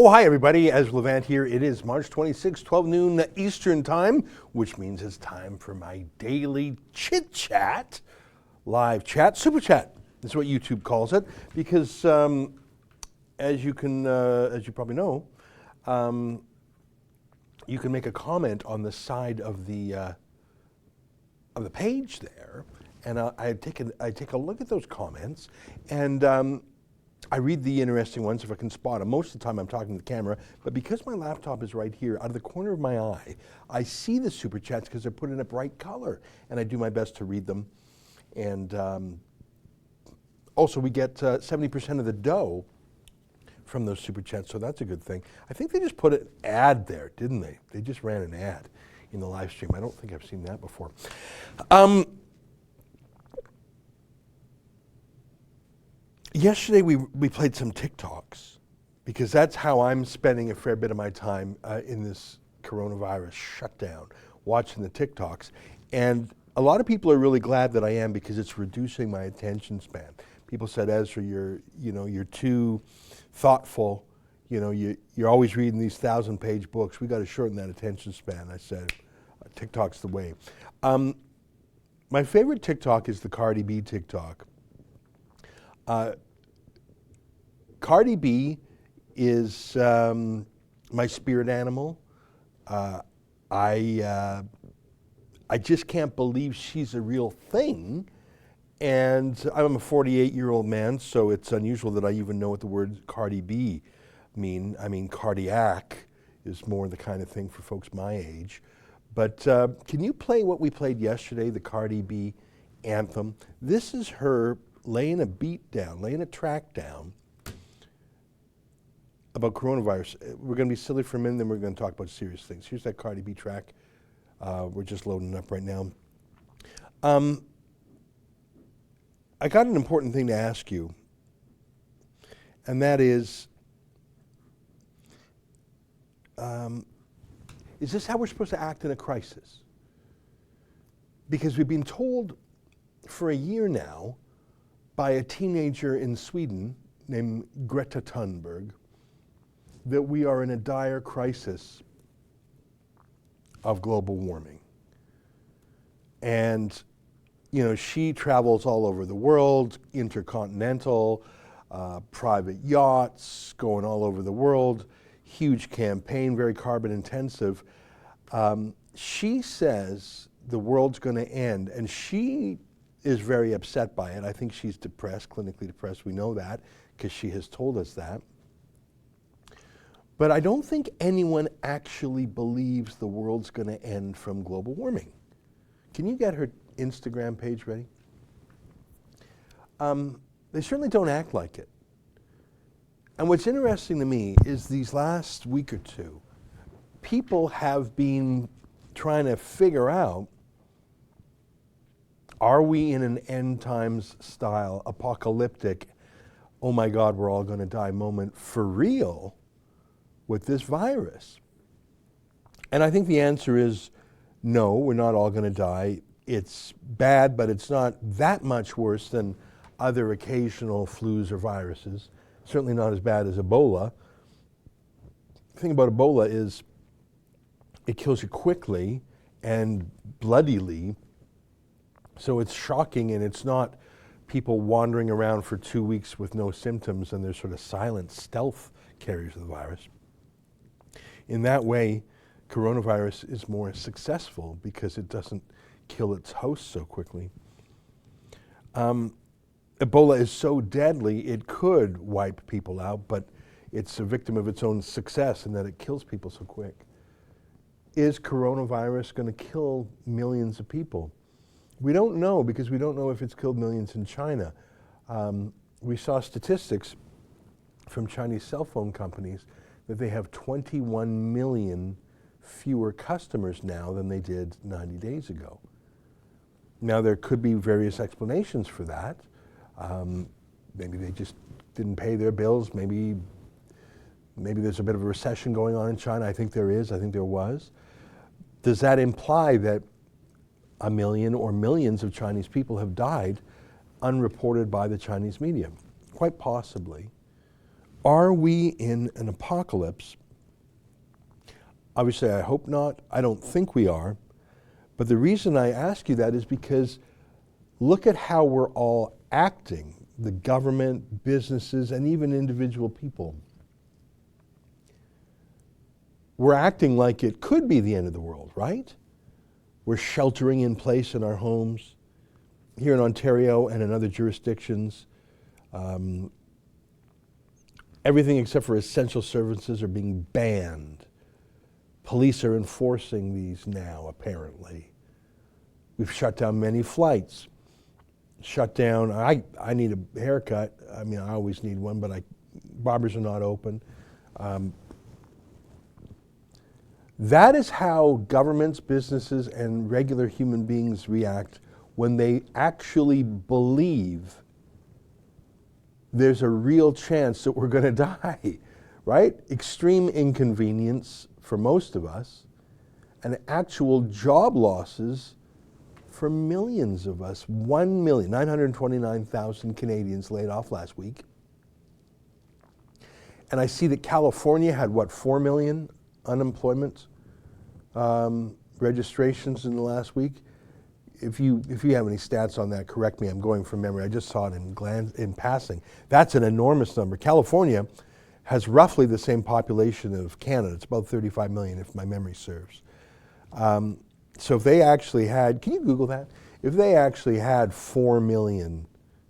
Oh, hi everybody, Ezra Levant here. It is March 26, 12 noon Eastern Time, which means it's time for my daily chit chat, live chat, super chat. That's what YouTube calls it, because as you probably know, you can make a comment on the side of the page there, and I take a look at those comments, and I read the interesting ones if I can spot them. Most of the time I'm talking to the camera, but because my laptop is right here, out of the corner of my eye, I see the super chats because they're put in a bright color, and I do my best to read them. And also we get 70% of the dough from those super chats, so that's a good thing. I think they just put an ad there, didn't they? They just ran an ad in the live stream. I don't think I've seen that before. Yesterday we played some TikToks because that's how I'm spending a fair bit of my time in this coronavirus shutdown, watching the TikToks. And a lot of people are really glad that I am because it's reducing my attention span. People said, Ezra, you're too thoughtful. You're always reading these 1,000-page books. We got to shorten that attention span. I said, TikTok's the way. My favorite TikTok is the Cardi B TikTok. Cardi B is my spirit animal. I just can't believe she's a real thing. And I'm a 48-year-old man, so it's unusual that I even know what the word Cardi B mean. I mean, cardiac is more the kind of thing for folks my age. But can you play what we played yesterday, the Cardi B Anthem? This is her laying a beat down, laying a track down about coronavirus. We're going to be silly for a minute, then we're going to talk about serious things. Here's that Cardi B track. We're just loading it up right now. I got an important thing to ask you, and that is this how we're supposed to act in a crisis? Because we've been told for a year now by a teenager in Sweden named Greta Thunberg that we are in a dire crisis of global warming. And, she travels all over the world, intercontinental, private yachts, going all over the world, huge campaign, very carbon intensive. She says the world's going to end, and she is very upset by it. I think she's depressed, clinically depressed. We know that because she has told us that. But I don't think anyone actually believes the world's going to end from global warming. Can you get her Instagram page ready? They certainly don't act like it. And what's interesting to me is these last week or two, people have been trying to figure out, are we in an end times style, apocalyptic, oh my God, we're all going to die moment for real with this virus? And I think the answer is no, we're not all going to die. It's bad, but it's not that much worse than other occasional flus or viruses. Certainly not as bad as Ebola. The thing about Ebola is it kills you quickly and bloodily. So it's shocking, and it's not people wandering around for 2 weeks with no symptoms and they're sort of silent stealth carriers of the virus. In that way, coronavirus is more successful because it doesn't kill its host so quickly. Ebola is so deadly it could wipe people out, but it's a victim of its own success in that it kills people so quick. Is coronavirus going to kill millions of people? We don't know, because we don't know if it's killed millions in China. We saw statistics from Chinese cell phone companies that they have 21 million fewer customers now than they did 90 days ago. Now, there could be various explanations for that. Maybe they just didn't pay their bills. Maybe there's a bit of a recession going on in China. I think there is. I think there was. Does that imply that a million or millions of Chinese people have died unreported by the Chinese media? Quite possibly. Are we in an apocalypse? Obviously, I hope not. I don't think we are. But the reason I ask you that is because look at how we're all acting, the government, businesses, and even individual people. We're acting like it could be the end of the world, right? We're sheltering in place in our homes. Here in Ontario and in other jurisdictions, everything except for essential services are being banned. Police are enforcing these now, apparently. We've shut down many flights. Shut down, I need a haircut. I mean, I always need one, but barbers are not open. That is how governments, businesses, and regular human beings react when they actually believe there's a real chance that we're going to die, right? Extreme inconvenience for most of us, and actual job losses for millions of us. 1,929,000 Canadians laid off last week. And I see that California had, 4 million unemployment registrations in the last week. If you have any stats on that, correct me. I'm going from memory. I just saw it in passing. That's an enormous number. California has roughly the same population of Canada. It's about 35 million, if my memory serves. So if they actually had, can you Google that? If they actually had 4 million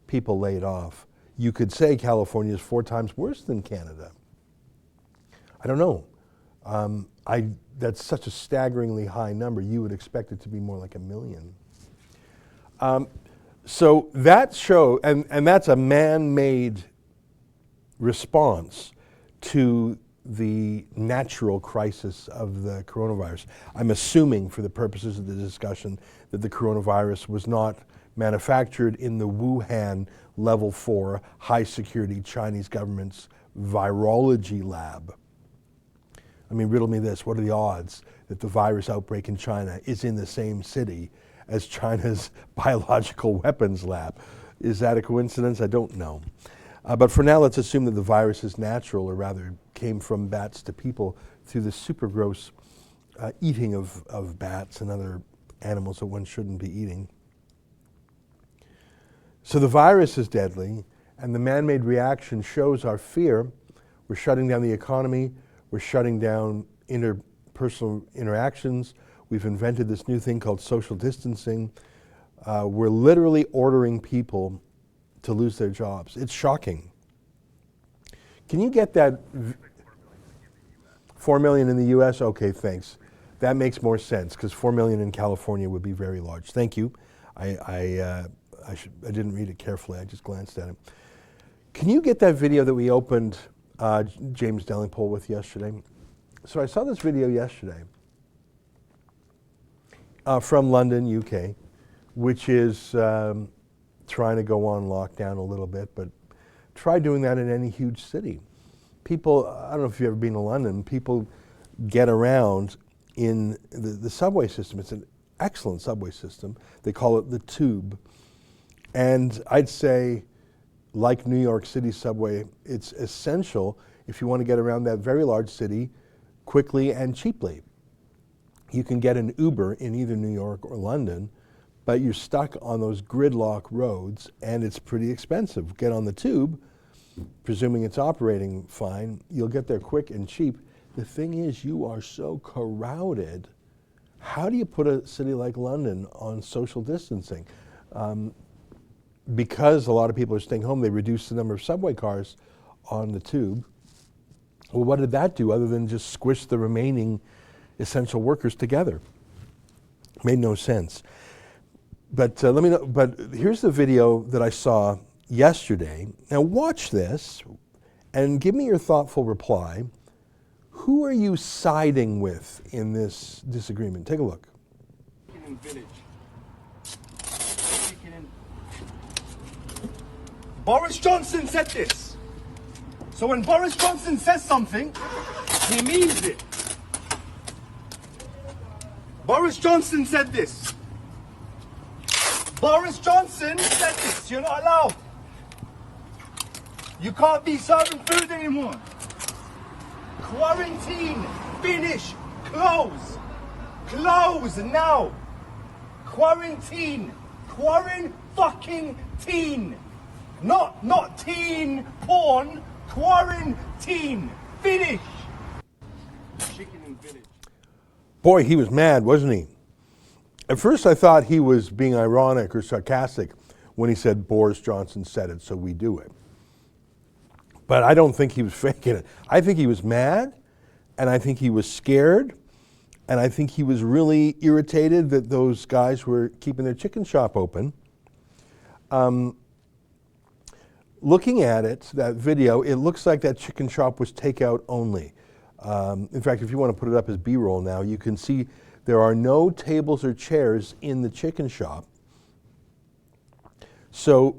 people laid off, you could say California is 4 times worse than Canada. I don't know. That's such a staggeringly high number. You would expect it to be more like 1 million. So that show, and that's a man-made response to the natural crisis of the coronavirus. I'm assuming, for the purposes of the discussion, that the coronavirus was not manufactured in the Wuhan level 4 high-security Chinese government's virology lab. I mean, riddle me this, what are the odds that the virus outbreak in China is in the same city as China's biological weapons lab? Is that a coincidence? I don't know. But for now, let's assume that the virus is natural, or rather came from bats to people through the super gross eating of bats and other animals that one shouldn't be eating. So the virus is deadly, and the man-made reaction shows our fear. We're shutting down the economy. We're shutting down interpersonal interactions. We've invented this new thing called social distancing. We're literally ordering people to lose their jobs. It's shocking. Can you get that? 4 million in the US? Okay, thanks. That makes more sense, because 4 million in California would be very large. Thank you. I didn't read it carefully. I just glanced at it. Can you get that video that we opened James Delingpole with yesterday? So I saw this video yesterday from London, UK, which is trying to go on lockdown a little bit, but try doing that in any huge city. People, I don't know if you've ever been to London, people get around in the subway system. It's an excellent subway system. They call it the Tube. And I'd say, like New York City subway, it's essential if you want to get around that very large city quickly and cheaply. You can get an Uber in either New York or London, but you're stuck on those gridlock roads, and it's pretty expensive. Get on the Tube, presuming it's operating fine, you'll get there quick and cheap. The thing is, you are so crowded. How do you put a city like London on social distancing? Because a lot of people are staying home, they reduced the number of subway cars on the Tube. Well, what did that do other than just squish the remaining essential workers together? Made no sense. But let me know. But here's the video that I saw yesterday. Now watch this and give me your thoughtful reply. Who are you siding with in this disagreement? Take a look. Boris Johnson said this. So when Boris Johnson says something, he means it. Boris Johnson said this. Boris Johnson said this. You're not allowed. You can't be serving food anymore. Quarantine. Finish. Close. Close now. Quarantine. Fucking-teen. Not teen porn. Quarantine. Finish. Chicken and village. Boy, he was mad, wasn't he? At first I thought he was being ironic or sarcastic when he said Boris Johnson said it, so we do it. But I don't think he was faking it. I think he was mad, and I think he was scared, and I think he was really irritated that those guys were keeping their chicken shop open. Looking at it, that video, it looks like that chicken shop was takeout only. In fact, if you want to put it up as B-roll now, you can see there are no tables or chairs in the chicken shop. So,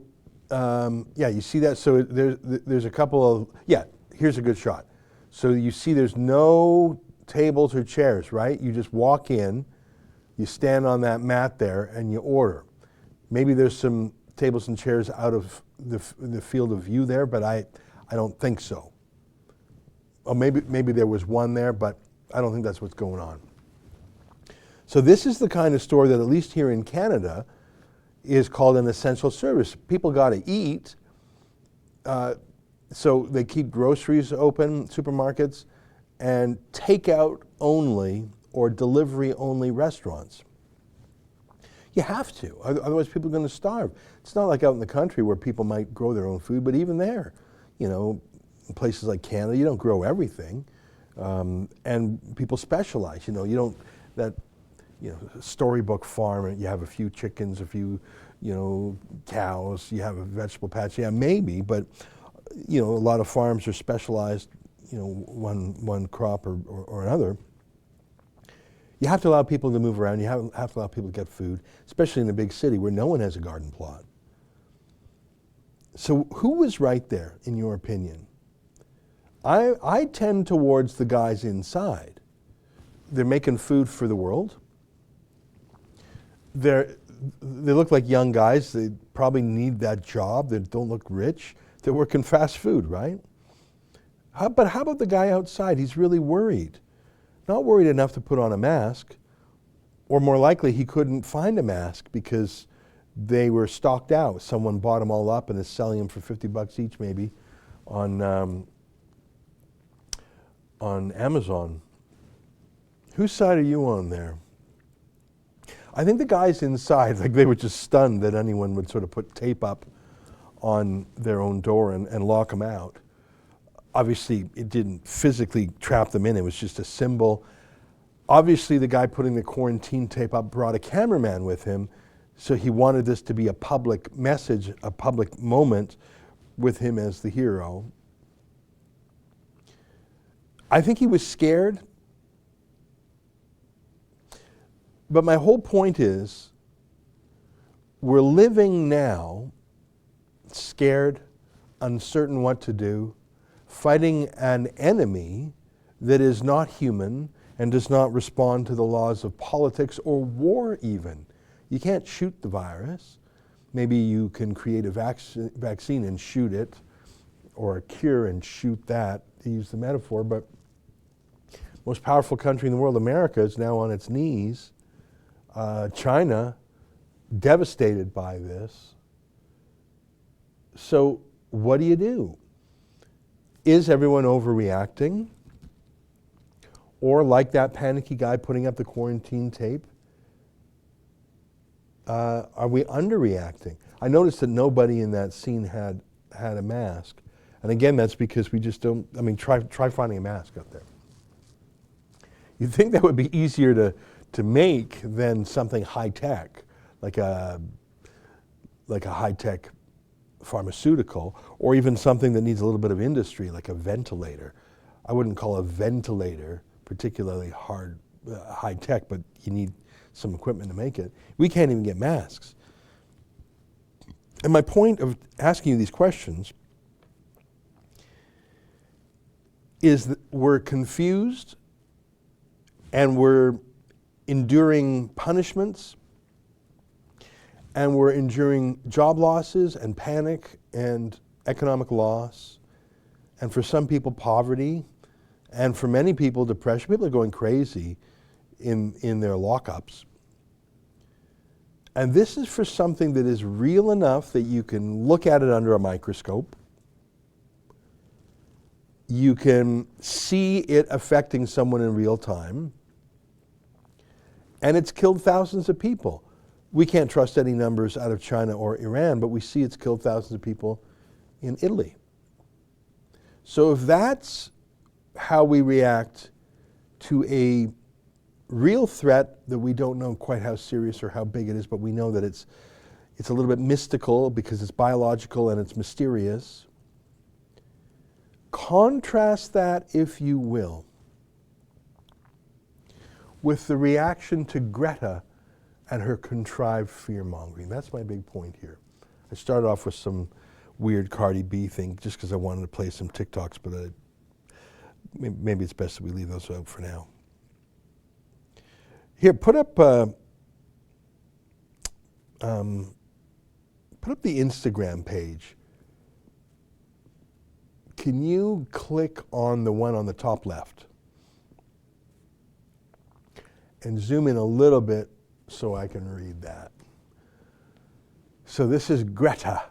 yeah, you see that? So there's a couple of, yeah, here's a good shot. So you see there's no tables or chairs, right? You just walk in, you stand on that mat there, and you order. Maybe there's some tables and chairs out of the field of view there, but I don't think so. Or maybe there was one there, but I don't think that's what's going on. So this is the kind of store that, at least here in Canada, is called an essential service. People got to eat, so they keep groceries open, supermarkets, and takeout only or delivery only restaurants. You have to, otherwise people are going to starve. It's not like out in the country where people might grow their own food, but even there, you know, in places like Canada, you don't grow everything, and people specialize. You know, you don't storybook farm, and you have a few chickens, a few, cows. You have a vegetable patch. Yeah, maybe, but a lot of farms are specialized. One crop or another. You have to allow people to move around. You have to allow people to get food, especially in a big city where no one has a garden plot. So who was right there, in your opinion? I tend towards the guys inside. They're making food for the world. They look like young guys. They probably need that job. They don't look rich. They're working fast food, right? But how about the guy outside? He's really worried. Not worried enough to put on a mask, or more likely he couldn't find a mask because they were stocked out. Someone bought them all up and is selling them for $50 each maybe on Amazon. Whose side are you on there? I think the guys inside, like, they were just stunned that anyone would sort of put tape up on their own door and lock them out. Obviously, it didn't physically trap them in. It was just a symbol. Obviously, the guy putting the quarantine tape up brought a cameraman with him, so he wanted this to be a public message, a public moment with him as the hero. I think he was scared. But my whole point is, we're living now scared, uncertain what to do, fighting an enemy that is not human and does not respond to the laws of politics or war even. You can't shoot the virus. Maybe you can create a vaccine and shoot it, or a cure and shoot that, to use the metaphor, but most powerful country in the world, America, is now on its knees. China, devastated by this. So what do you do? Is everyone overreacting? Or, like that panicky guy putting up the quarantine tape, are we underreacting? I noticed that nobody in that scene had a mask. And again, that's because we just don't, try finding a mask out there. You'd think that would be easier to make than something high-tech, like a high-tech pharmaceutical, or even something that needs a little bit of industry, like a ventilator. I wouldn't call a ventilator particularly high-tech, but you need some equipment to make it. We can't even get masks. And my point of asking you these questions is that we're confused and we're enduring punishments, and we're enduring job losses and panic and economic loss, and for some people, poverty, and for many people, depression. People are going crazy in their lockups. And this is for something that is real enough that you can look at it under a microscope. You can see it affecting someone in real time. And it's killed thousands of people. We can't trust any numbers out of China or Iran, but we see it's killed thousands of people in Italy. So if that's how we react to a real threat that we don't know quite how serious or how big it is, but we know that it's a little bit mystical because it's biological and it's mysterious. Contrast that, if you will, with the reaction to Greta and her contrived fear-mongering. That's my big point here. I started off with some weird Cardi B thing just because I wanted to play some TikToks, but maybe it's best that we leave those out for now. Here, put up the Instagram page. Can you click on the one on the top left and zoom in a little bit so I can read that? So this is Greta.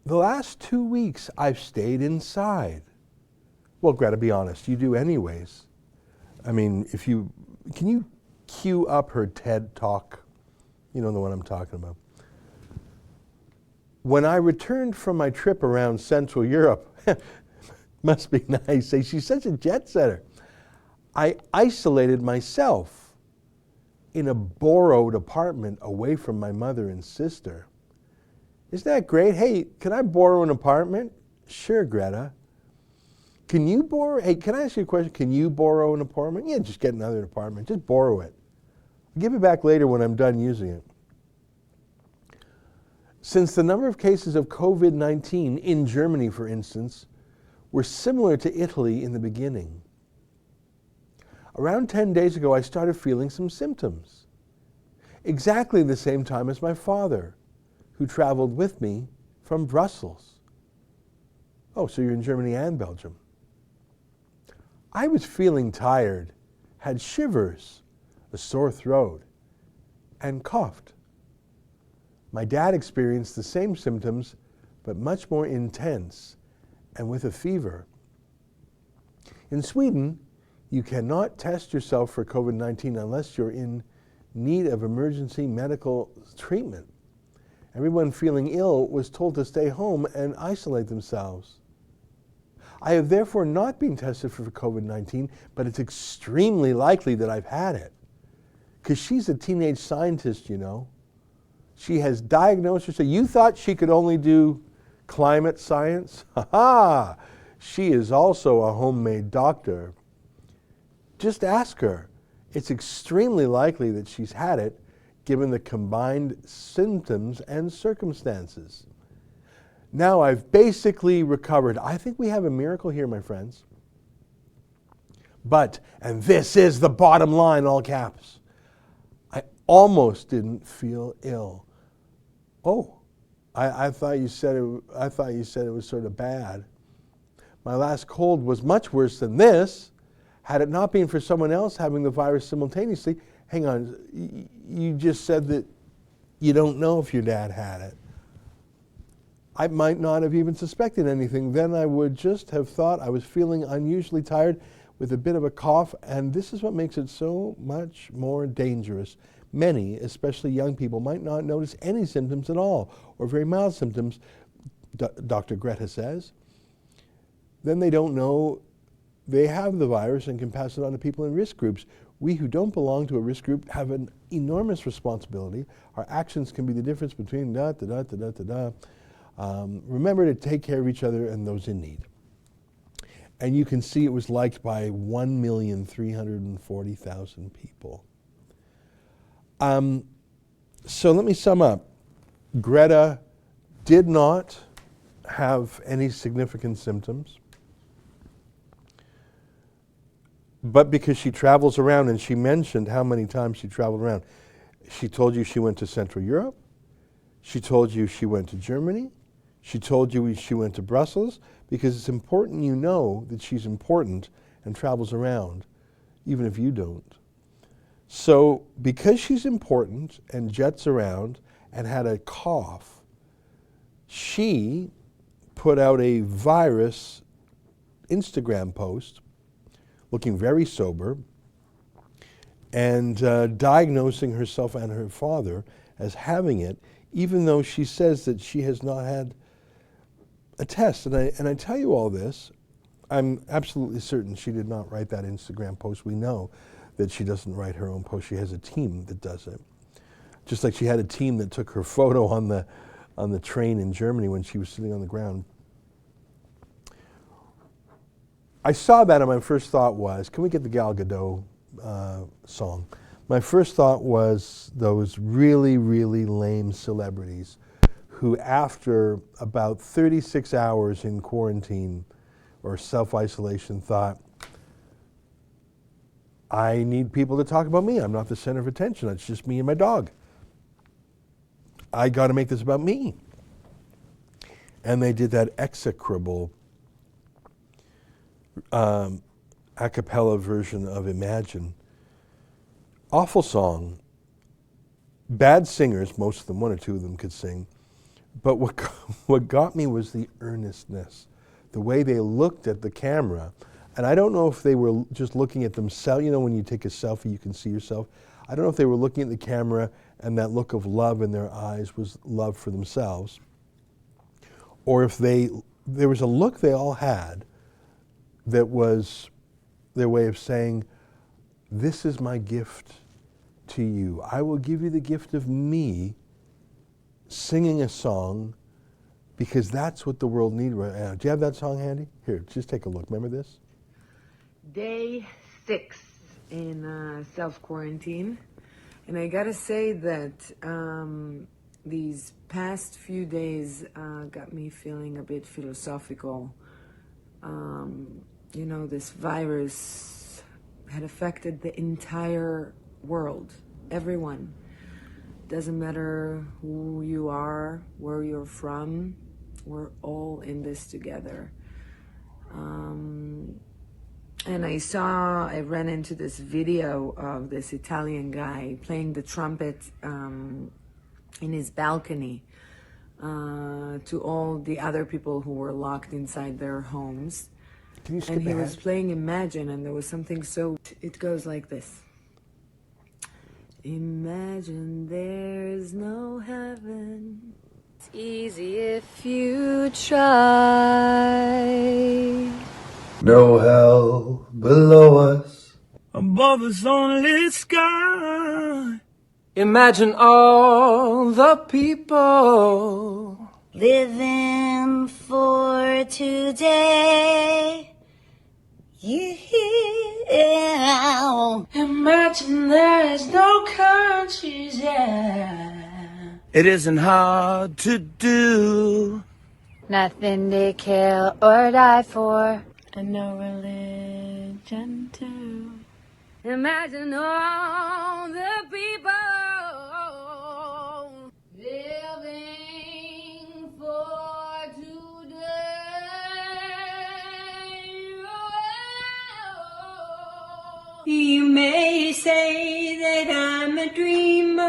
The last 2 weeks I've stayed inside. Well, Greta, be honest, you do anyways. I mean, can you cue up her TED Talk? You know the one I'm talking about. When I returned from my trip around Central Europe, must be nice, she's such a jet setter. I isolated myself in a borrowed apartment away from my mother and sister. Isn't that great? Hey, can I borrow an apartment? Sure, Greta. Can I ask you a question? Can you borrow an apartment? Yeah, just get another apartment. Just borrow it. I'll give it back later when I'm done using it. Since the number of cases of COVID-19 in Germany, for instance, were similar to Italy in the beginning, around 10 days ago I started feeling some symptoms. Exactly the same time as my father, who traveled with me from Brussels. Oh, so you're in Germany and Belgium. I was feeling tired, had shivers, a sore throat, and coughed. My dad experienced the same symptoms, but much more intense and with a fever. In Sweden, you cannot test yourself for COVID-19 unless you're in need of emergency medical treatment. Everyone feeling ill was told to stay home and isolate themselves. I have therefore not been tested for COVID-19, but it's extremely likely that I've had it. Because she's a teenage scientist, you know. She has diagnosed herself. You thought she could only do climate science? Ha-ha! She is also a homemade doctor. Just ask her. It's extremely likely that she's had it, given the combined symptoms and circumstances. Now I've basically recovered. I think we have a miracle here, my friends. But, and this is the bottom line, all caps, I almost didn't feel ill. Oh, I thought you said it was sort of bad. My last cold was much worse than this. Had it not been for someone else having the virus simultaneously, hang on, you just said that you don't know if your dad had it. I might not have even suspected anything. Then I would just have thought I was feeling unusually tired with a bit of a cough, and this is what makes it so much more dangerous. Many, especially young people, might not notice any symptoms at all, or very mild symptoms, Dr. Greta says. Then they don't know they have the virus and can pass it on to people in risk groups. We who don't belong to a risk group have an enormous responsibility. Our actions can be the difference between remember to take care of each other and those in need. And you can see it was liked by 1,340,000 people. So let me sum up. Greta did not have any significant symptoms, but because she travels around, and she mentioned how many times she traveled around. She told you she went to Central Europe. She told you she went to Germany. She told you she went to Brussels, because it's important you know that she's important and travels around, even if you don't. So because she's important and jets around and had a cough, she put out a virus Instagram post looking very sober and diagnosing herself and her father as having it, even though she says that she has not had a test. And I tell you all this, I'm absolutely certain she did not write that Instagram post. We know that she doesn't write her own post. She has a team that does it. Just like she had a team that took her photo on the train in Germany when she was sitting on the ground. I saw that and my first thought was, can we get the Gal Gadot song? My first thought was those really, really lame celebrities who, after about 36 hours in quarantine or self-isolation, thought, I need people to talk about me. I'm not the center of attention. It's just me and my dog. I got to make this about me. And they did that execrable a cappella version of Imagine. Awful song. Bad singers, most of them, one or two of them could sing. But what got me was the earnestness, the way they looked at the camera. And I don't know if they were just looking at themselves. You know, when you take a selfie, you can see yourself. I don't know if they were looking at the camera and that look of love in their eyes was love for themselves, or if there was a look they all had that was their way of saying, this is my gift to you. I will give you the gift of me singing a song, because that's what the world needs right now. Do you have that song handy? Here, just take a look. Remember this? Day 6 in self-quarantine. And I gotta say that these past few days got me feeling a bit philosophical. You know, this virus had affected the entire world, everyone. Doesn't matter who you are, where you're from, we're all in this together. And I ran into this video of this Italian guy playing the trumpet in his balcony to all the other people who were locked inside their homes. Can you skip And he ahead? was playing Imagine, and there was something so, it goes like this. Imagine there's no heaven. It's easy if you try. No hell below us. Above us only sky. Imagine all the people living for today. Yeah. Imagine there's no countries, yeah. It isn't hard to do. Nothing to kill or die for. And no religion too. Imagine all the people living for today. You may say that I'm a dreamer,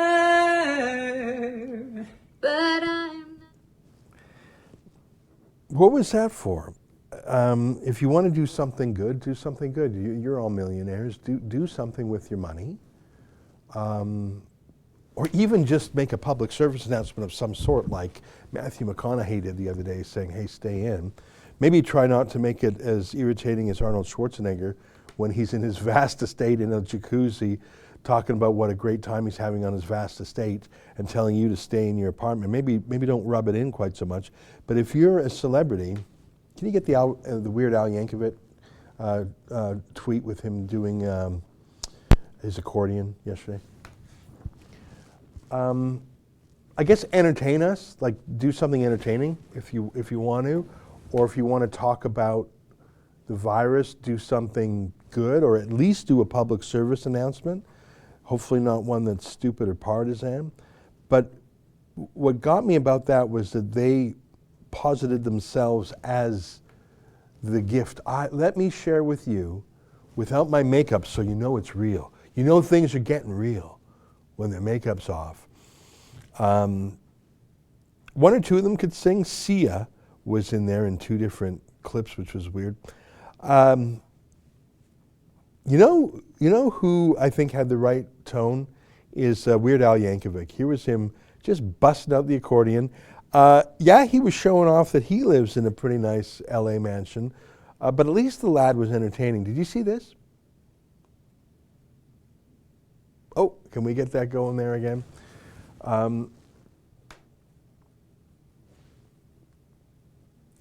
But I'm What was that for? If you want to do something good, do something good. You're all millionaires. Do something with your money. Or even just make a public service announcement of some sort, like Matthew McConaughey did the other day, saying, hey, stay in. Maybe try not to make it as irritating as Arnold Schwarzenegger when he's in his vast estate in a jacuzzi talking about what a great time he's having on his vast estate and telling you to stay in your apartment. Maybe don't rub it in quite so much. But if you're a celebrity, can you get the Weird Al Yankovic tweet with him doing his accordion yesterday? I guess entertain us, like do something entertaining if you want to, or if you want to talk about the virus, do something good, or at least do a public service announcement. Hopefully not one that's stupid or partisan, but what got me about that was that they posited themselves as the gift. Let me share with you without my makeup so you know it's real. You know things are getting real when their makeup's off. One or two of them could sing. Sia was in there in 2 different clips, which was weird. You know who I think had the right tone is Weird Al Yankovic. Here was him just busting out the accordion. Yeah, he was showing off that he lives in a pretty nice LA mansion, but at least the lad was entertaining. Did you see this? Oh, can we get that going there again?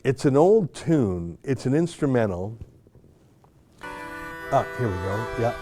It's an old tune. It's an instrumental. Ah, here we go. Yeah.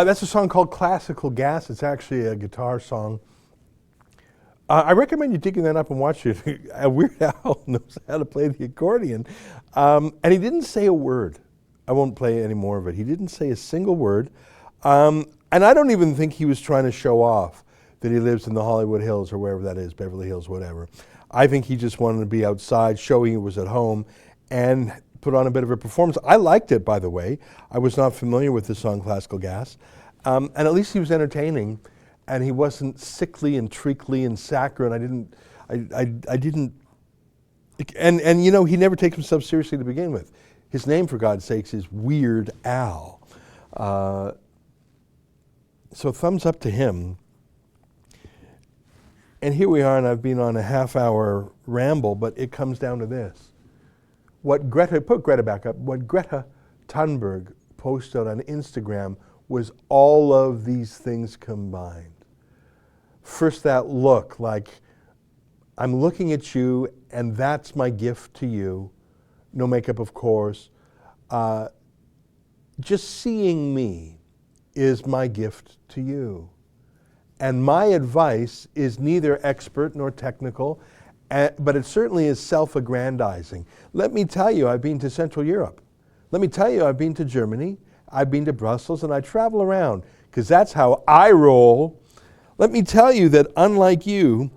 That's a song called Classical Gas. It's actually a guitar song. I recommend you digging that up and watch it. Weird Al knows how to play the accordion. And he didn't say a word. I won't play any more of it. He didn't say a single word. And I don't even think he was trying to show off that he lives in the Hollywood Hills or wherever that is, Beverly Hills, whatever. I think he just wanted to be outside, showing he was at home, and put on a bit of a performance. I liked it, by the way. I was not familiar with the song Classical Gas. And at least he was entertaining, and he wasn't sickly and treacly and saccharine. I didn't, and you know, he never takes himself seriously to begin with. His name, for God's sakes, is Weird Al. So thumbs up to him. And here we are, and I've been on a half-hour ramble, but it comes down to this. Put Greta back up, what Greta Thunberg posted on Instagram was all of these things combined. First, that look, like, I'm looking at you, and that's my gift to you. No makeup, of course. Just seeing me is my gift to you. And my advice is neither expert nor technical, but it certainly is self-aggrandizing. Let me tell you, I've been to Central Europe. Let me tell you, I've been to Germany. I've been to Brussels, and I travel around, because that's how I roll. Let me tell you that, unlike you,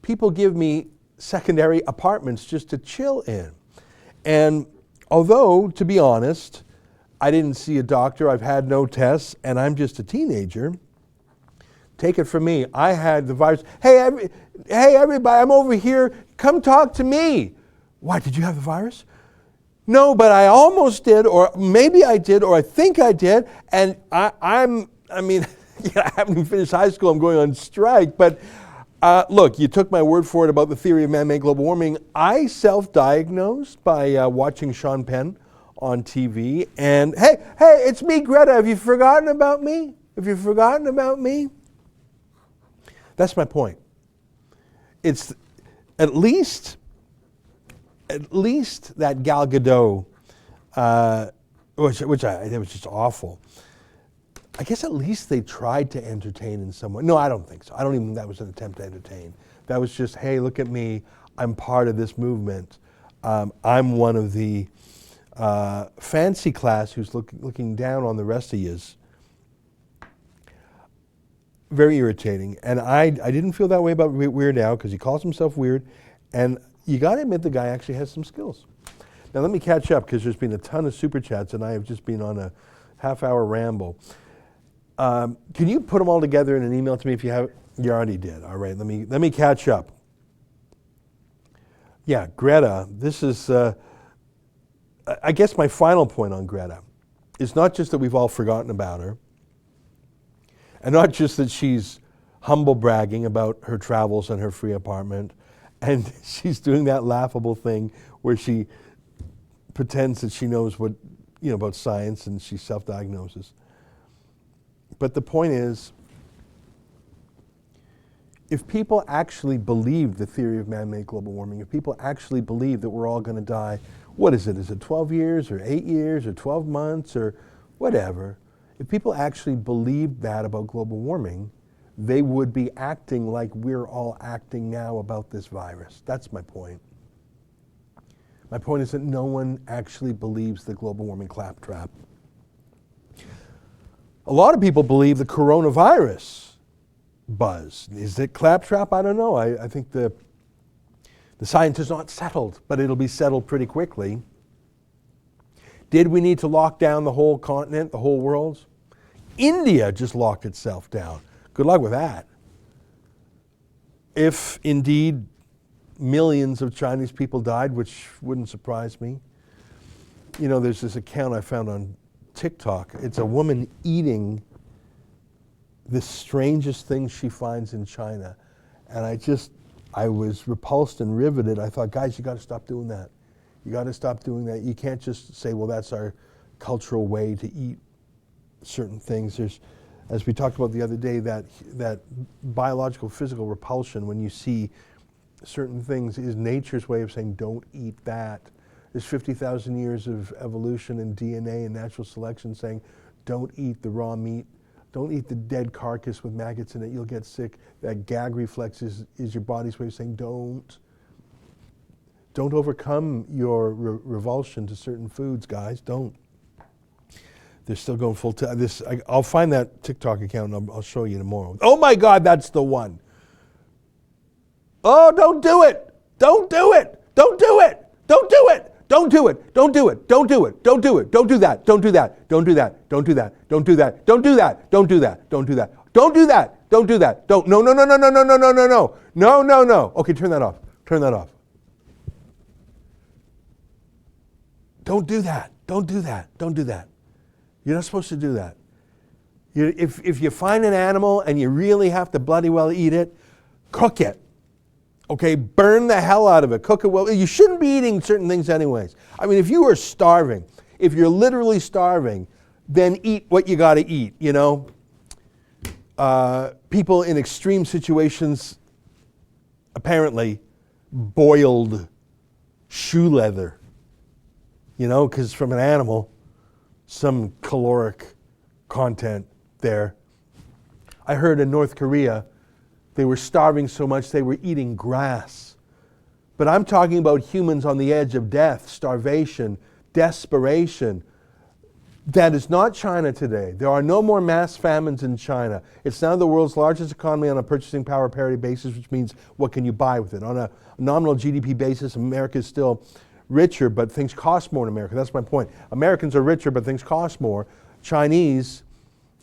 people give me secondary apartments just to chill in. And although, to be honest, I didn't see a doctor, I've had no tests, and I'm just a teenager, take it from me, I had the virus. Hey, everybody, I'm over here. Come talk to me. Why, did you have the virus? No, but I almost did, or maybe I did, or I think I did. And I mean, yeah, I haven't even finished high school. I'm going on strike. But look, you took my word for it about the theory of man-made global warming. I self-diagnosed by watching Sean Penn on TV. And hey, it's me, Greta. Have you forgotten about me? Have you forgotten about me? That's my point. It's at least that Gal Gadot, which I think was just awful. I guess at least they tried to entertain in some way. No, I don't think so. I don't even think that was an attempt to entertain. That was just, hey, look at me. I'm part of this movement. I'm one of the fancy class who's looking down on the rest of yous. Very irritating. And I didn't feel that way about Weird Al, because he calls himself weird. And you got to admit the guy actually has some skills. Now let me catch up, because there's been a ton of super chats, and I have just been on a half-hour ramble. Can you put them all together in an email to me if you have? You already did. All right. Let me catch up. Yeah, Greta. This is. I guess my final point on Greta is not just that we've all forgotten about her, and not just that she's humble bragging about her travels and her free apartment, and she's doing that laughable thing where she pretends that she knows what, about science, and she self-diagnoses. But the point is, if people actually believe the theory of man-made global warming, if people actually believe that we're all going to die, what is it? Is it 12 years or 8 years or 12 months or whatever? If people actually believed that about global warming, they would be acting like we're all acting now about this virus. That's my point. My point is that no one actually believes the global warming claptrap. A lot of people believe the coronavirus buzz. Is it claptrap? I don't know. I think the science is not settled, but it'll be settled pretty quickly. Did we need to lock down the whole continent, the whole world? India just locked itself down. Good luck with that. If indeed millions of Chinese people died, which wouldn't surprise me. There's this account I found on TikTok. It's a woman eating the strangest things she finds in China. And I was repulsed and riveted. I thought, guys, you got to stop doing that. You got to stop doing that. You can't just say, well, that's our cultural way to eat certain things. There's, as we talked about the other day, that biological, physical repulsion when you see certain things is nature's way of saying, don't eat that. There's 50,000 years of evolution and DNA and natural selection saying, don't eat the raw meat. Don't eat the dead carcass with maggots in it. You'll get sick. That gag reflex is your body's way of saying, don't overcome your revulsion to certain foods, guys. Don't. They're still going full time. I'll find that TikTok account and I'll show you tomorrow. Oh my God, that's the one. Oh, don't do it. Don't do it. Don't do it. Don't do it. Don't do it. Don't do it. Don't do it. Don't do it. Don't do that. Don't do that. Don't do that. Don't do that. Don't do that. Don't do that. Don't do that. Don't do that. Don't do that. Don't do that. Don't. No, no, no, no, no, no, no, no, no, no. No, no, no. Okay, turn that off. Turn that off. Don't do that. Don't do that. Don't do that. You're not supposed to do that. If you find an animal and you really have to bloody well eat it, cook it. Okay, burn the hell out of it. Cook it well. You shouldn't be eating certain things anyways. I mean, if you are starving, if you're literally starving, then eat what you got to eat, People in extreme situations apparently boiled shoe leather, because from an animal, some caloric content there. I heard in North Korea, they were starving so much they were eating grass. But I'm talking about humans on the edge of death, starvation, desperation. That is not China today. There are no more mass famines in China. It's now the world's largest economy on a purchasing power parity basis, which means what can you buy with it? On a nominal GDP basis, America is still richer, but things cost more in America. That's my point. Americans are richer, but things cost more. Chinese,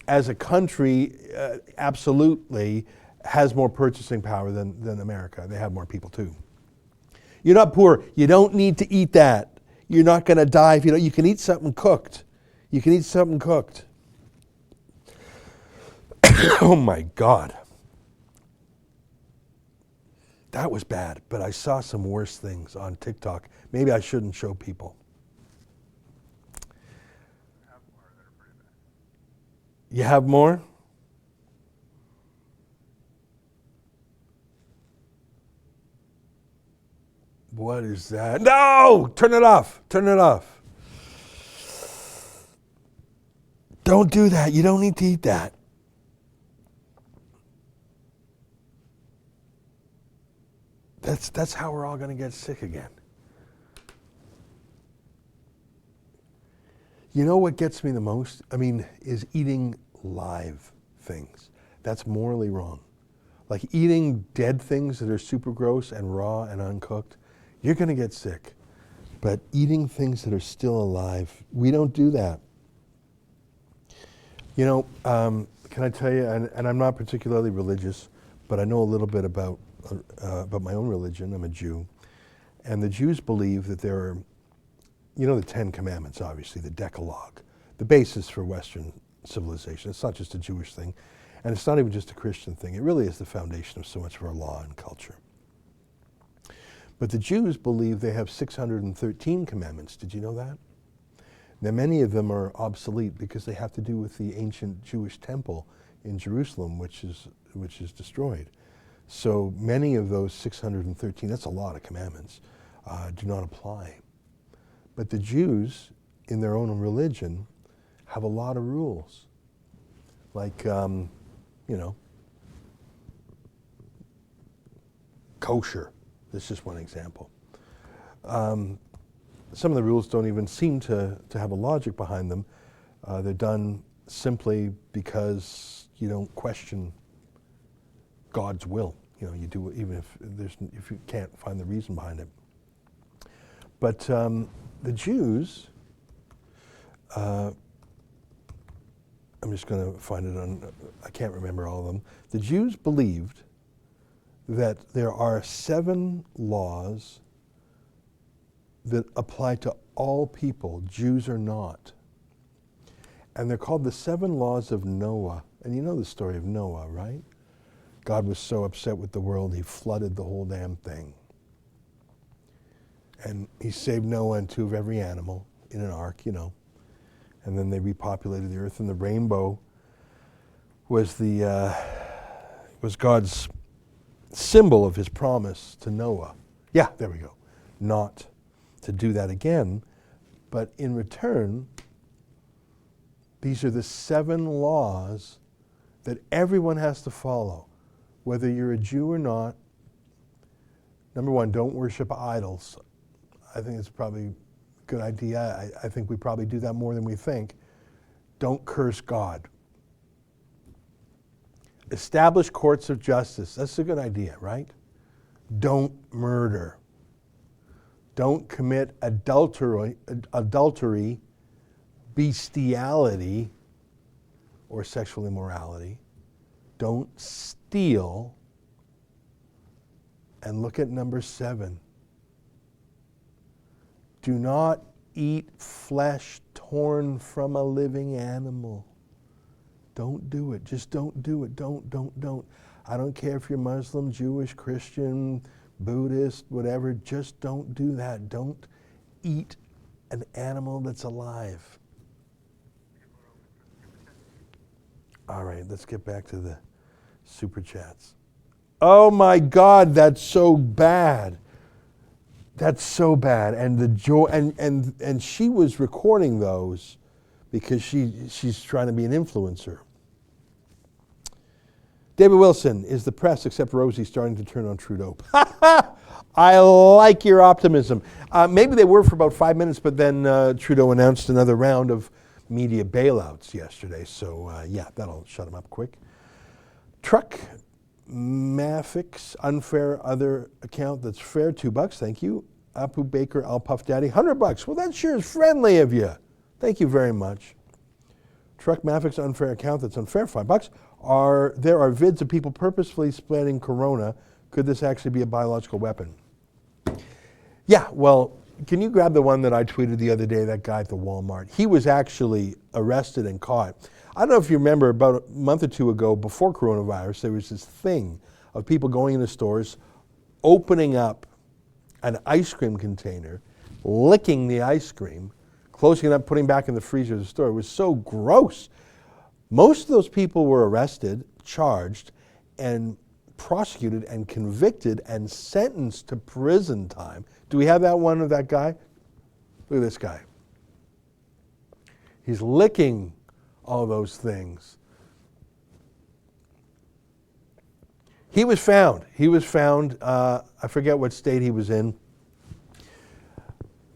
as a country, absolutely has more purchasing power than America. They have more people too. You're not poor. You don't need to eat that. You're not going to die if you don't. You can eat something cooked. You can eat something cooked. Oh my God. That was bad, but I saw some worse things on TikTok. Maybe I shouldn't show people. You have more? What is that? No! Turn it off. Turn it off. Don't do that. You don't need to eat that. That's how we're all going to get sick again. You know what gets me the most? Is eating live things. That's morally wrong. Like eating dead things that are super gross and raw and uncooked, you're going to get sick. But eating things that are still alive, we don't do that. Can can I tell you, and I'm not particularly religious, but I know a little bit about my own religion. I'm a Jew. And the Jews believe that there are, you know, the Ten Commandments, obviously, the Decalogue, the basis for Western civilization. It's not just a Jewish thing, and it's not even just a Christian thing. It really is the foundation of so much of our law and culture. But the Jews believe they have 613 commandments. Did you know that? Now, many of them are obsolete because they have to do with the ancient Jewish temple in Jerusalem, which is destroyed. So many of those 613, that's a lot of commandments, do not apply. But the Jews, in their own religion, have a lot of rules. Like, kosher. That's just one example. Some of the rules don't even seem to have a logic behind them. They're done simply because you don't question God's will. You know, you do it even if you can't find the reason behind it. But the Jews, I'm just going to find it on, I can't remember all of them. The Jews believed that there are 7 laws that apply to all people, Jews or not. And they're called the 7 laws of Noah. And you know the story of Noah, right? God was so upset with the world, he flooded the whole damn thing. And he saved Noah and 2 of every animal in an ark, you know. And then they repopulated the earth, and the rainbow was God's symbol of his promise to Noah. Yeah, there we go. Not to do that again, but in return, these are the 7 laws that everyone has to follow, whether you're a Jew or not. Number 1, don't worship idols. I think it's probably a good idea. I think we probably do that more than we think. Don't curse God. Establish courts of justice. That's a good idea, right? Don't murder. Don't commit adultery, bestiality, or sexual immorality. Don't steal. And look at number 7. Do not eat flesh torn from a living animal. Don't do it. Just don't do it. Don't. I don't care if you're Muslim, Jewish, Christian, Buddhist, whatever. Just don't do that. Don't eat an animal that's alive. All right, let's get back to the super chats. Oh my God, that's so bad. That's so bad. And the joy, and she was recording those because she's trying to be an influencer. David Wilson, is the press, except Rosie, starting to turn on Trudeau? I like your optimism. Maybe they were for about 5 minutes, but then Trudeau announced another round of media bailouts yesterday. So yeah, that'll shut him up quick. Truck Mafix, unfair other account that's fair, $2, thank you. Apu Baker, I'll Puff Daddy, $100. Well, that sure is friendly of you. Thank you very much. Truck Mafix, unfair account that's unfair, $5. There are vids of people purposefully spreading corona. Could this actually be a biological weapon? Yeah, well, can you grab the one that I tweeted the other day, that guy at the Walmart? He was actually arrested and caught. I don't know if you remember, about a month or 2 ago, before coronavirus, there was this thing of people going into stores, opening up an ice cream container, licking the ice cream, closing it up, putting it back in the freezer of the store. It was so gross. Most of those people were arrested, charged, and prosecuted and convicted and sentenced to prison time. Do we have that one of that guy? Look at this guy. He's licking all those things. He was found. I forget what state he was in.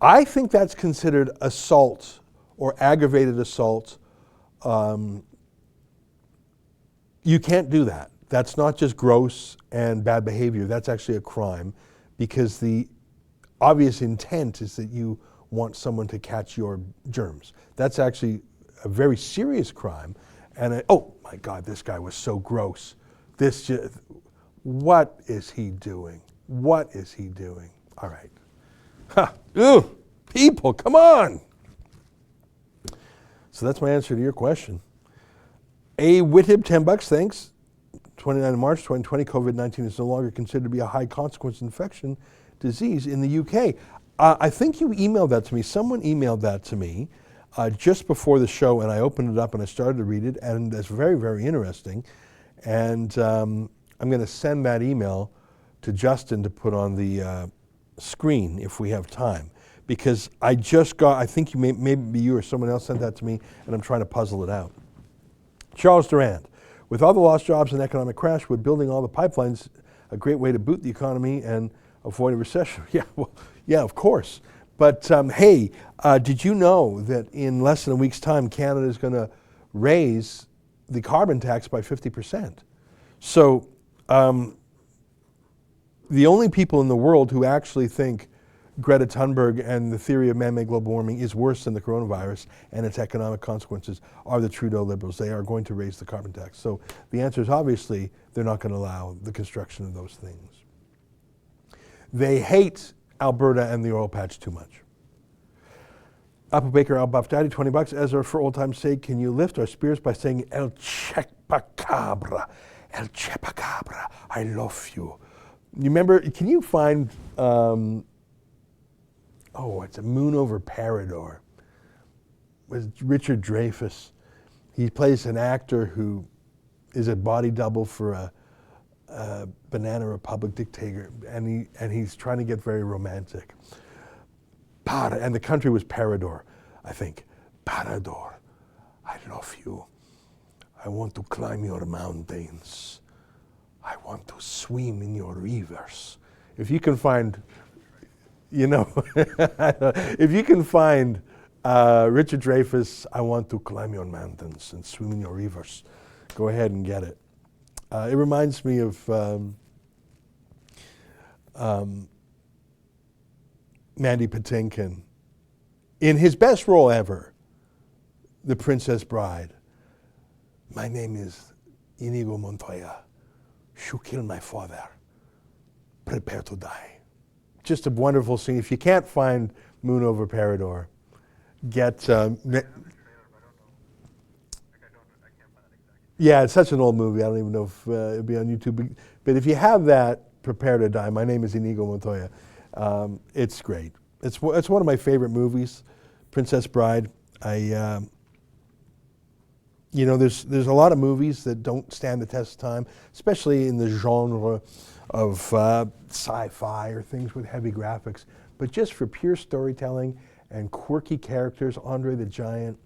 I think that's considered assault or aggravated assault. You can't do that. That's not just gross and bad behavior. That's actually a crime, because the obvious intent is that you want someone to catch your germs. That's actually a very serious crime, And oh my God, this guy was so gross. What is he doing? What is he doing? All right. Ha! Ew! People, come on! So that's my answer to your question. A Whithib, $10, thanks. 29 March 2020, COVID-19 is no longer considered to be a high consequence infection disease in the UK. I think you emailed that to me. Someone emailed that to me just before the show, and I opened it up and I started to read it, and it's very, very interesting. And I'm going to send that email to Justin to put on the screen if we have time. Because I just got, I think maybe you or someone else sent that to me, and I'm trying to puzzle it out. Charles Durand, with all the lost jobs and economic crash, would building all the pipelines a great way to boot the economy and avoid a recession? Yeah, well, yeah, of course. But hey, did you know that in less than a week's time, Canada is going to raise the carbon tax by 50%? So the only people in the world who actually think Greta Thunberg and the theory of man-made global warming is worse than the coronavirus and its economic consequences are the Trudeau Liberals. They are going to raise the carbon tax. So the answer is obviously they're not going to allow the construction of those things. They hate Alberta and the oil patch too much. Apple Baker, Al Buff Daddy, $20. Ezra, for old time's sake, can you lift our spirits by saying El Chupacabra, El Chupacabra, I love you. You remember, can you find, it's a Moon Over Parador with Richard Dreyfuss. He plays an actor who is a body double for a Banana Republic dictator, and he's trying to get very romantic. And the country was Parador, I think. Parador, I love you. I want to climb your mountains. I want to swim in your rivers. If you can find, if you can find Richard Dreyfuss, I want to climb your mountains and swim in your rivers, go ahead and get it. It reminds me of Mandy Patinkin in his best role ever, The Princess Bride. My name is Inigo Montoya. You killed my father. Prepare to die. Just a wonderful scene. If you can't find Moon Over Parador, get... yeah, it's such an old movie. I don't even know if it'd be on YouTube. But if you have that, Prepare to Die. My name is Inigo Montoya. It's great. It's one of my favorite movies, Princess Bride. There's a lot of movies that don't stand the test of time, especially in the genre of sci-fi or things with heavy graphics. But just for pure storytelling and quirky characters, Andre the Giant,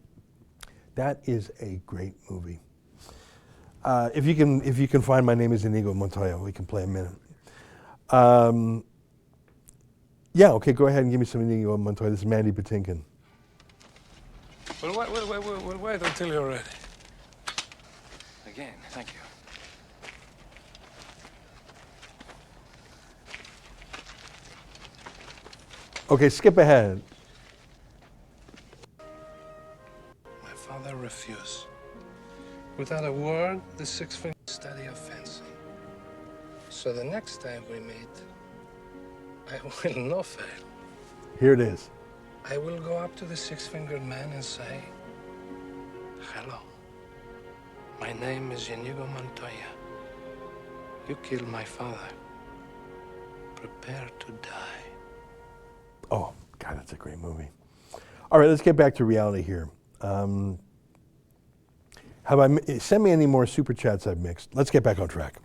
that is a great movie. If you can find My Name is Inigo Montoya, we can play a minute. Yeah, okay, go ahead and give me some Inigo Montoya. This is Mandy Patinkin. Well, wait until you're ready. Again, thank you. Okay, skip ahead. My father refused. Without a word, the six-finger study of fencing. So the next time we meet, I will not fail. Here it is. I will go up to the six-fingered man and say, hello. My name is Inigo Montoya. You killed my father. Prepare to die. Oh, God, that's a great movie. All right, let's get back to reality here. Send me any more super chats I've mixed. Let's get back on track.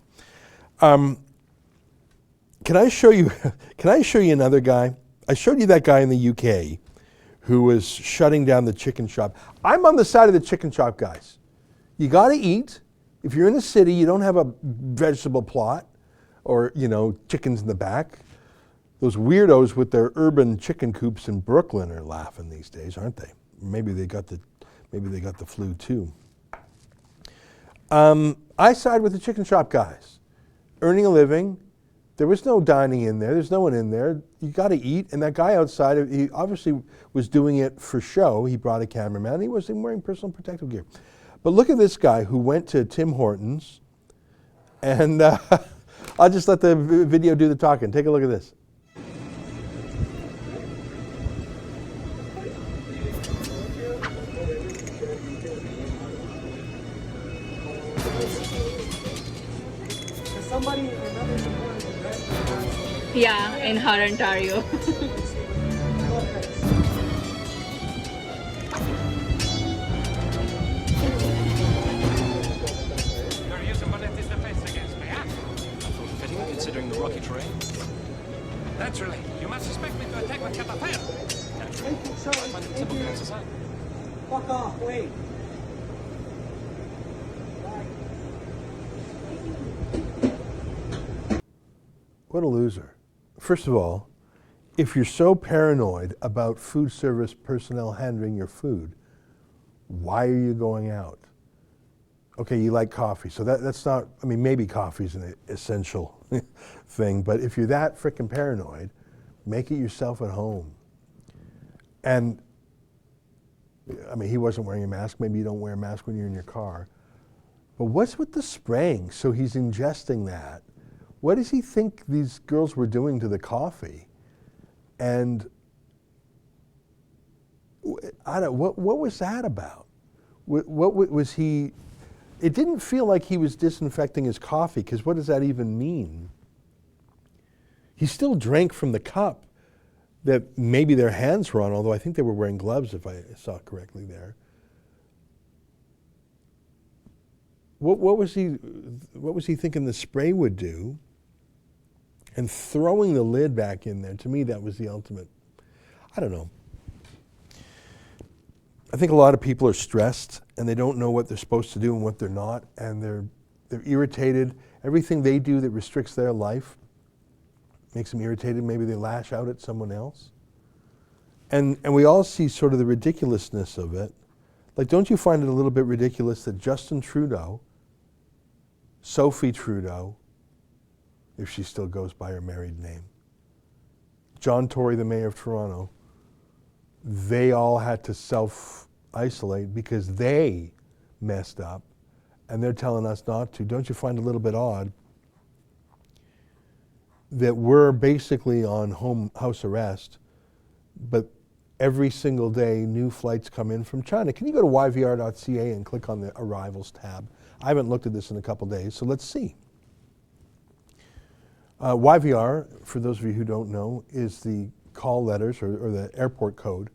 Can I show you another guy? I showed you that guy in the UK who was shutting down the chicken shop. I'm on the side of the chicken shop guys. You got to eat. If you're in the city, you don't have a vegetable plot or, chickens in the back. Those weirdos with their urban chicken coops in Brooklyn are laughing these days, aren't they? Maybe they got the flu too. I side with the chicken shop guys. Earning a living. There was no dining in there. There's no one in there. You got to eat. And that guy outside, he obviously was doing it for show. He brought a cameraman. He wasn't wearing personal protective gear. But look at this guy who went to Tim Hortons, and I'll just let the video do the talking. Take a look at this. Yeah, in Hart, Ontario. You're using bullet defense against me, huh? I thought fitting, considering the rocky terrain. Naturally, you must suspect me to attack with catapult. Naturally, I find it typical in society. Fuck off, wait. What a loser. First of all, if you're so paranoid about food service personnel handling your food, why are you going out? Okay, you like coffee, so that's not, I mean, maybe coffee's an essential thing, but if you're that frickin' paranoid, make it yourself at home. And, I mean, he wasn't wearing a mask. Maybe you don't wear a mask when you're in your car. But what's with the spraying? So he's ingesting that. What does he think these girls were doing to the coffee? And I don't, what was that about? What was he? It didn't feel like he was disinfecting his coffee, because what does that even mean? He still drank from the cup that maybe their hands were on, although I think they were wearing gloves, if I saw correctly there. What was he thinking the spray would do? And throwing the lid back in there, to me, that was the ultimate. I don't know. I think a lot of people are stressed and they don't know what they're supposed to do and what they're not, and they're irritated. Everything they do that restricts their life makes them irritated. Maybe they lash out at someone else. And we all see sort of the ridiculousness of it. Like, don't you find it a little bit ridiculous that Justin Trudeau, Sophie Trudeau, if she still goes by her married name, John Tory, the mayor of Toronto, they all had to self-isolate because they messed up, and they're telling us not to. Don't you find it a little bit odd that we're basically on house arrest, but every single day new flights come in from China? Can you go to yvr.ca and click on the arrivals tab? I haven't looked at this in a couple days, so let's see. YVR, for those of you who don't know, is the call letters or the airport code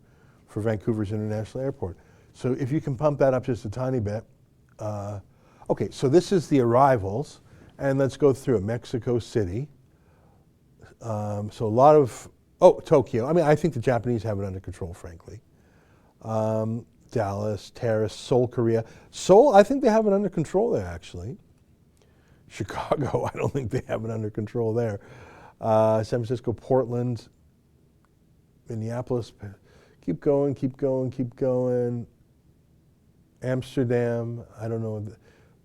for Vancouver's International Airport. So if you can pump that up just a tiny bit. Okay, so this is the arrivals, and let's go through it. Mexico City. So a lot of, Tokyo. I mean, I think the Japanese have it under control, frankly. Dallas, Paris, Seoul, Korea. Seoul, I think they have it under control there, actually. Chicago, I don't think they have it under control there. San Francisco, Portland, Minneapolis, keep going, keep going, keep going. Amsterdam, I don't know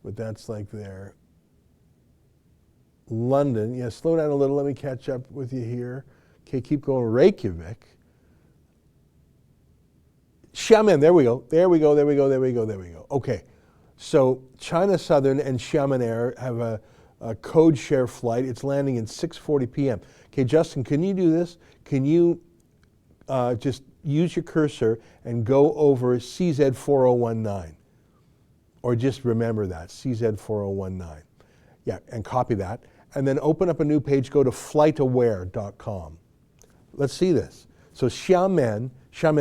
what that's like there. London, yeah, slow down a little, let me catch up with you here. Okay, keep going. Reykjavik. Xiamen, there we go, there we go, there we go, there we go, there we go. Okay. So China Southern and Xiamen Air have a code share flight. It's landing at 6:40 p.m. Okay, Justin, can you do this? Can you just use your cursor and go over CZ4019? Or just remember that, CZ4019. Yeah, and copy that. And then open up a new page, go to flightaware.com. Let's see this. So Xiamen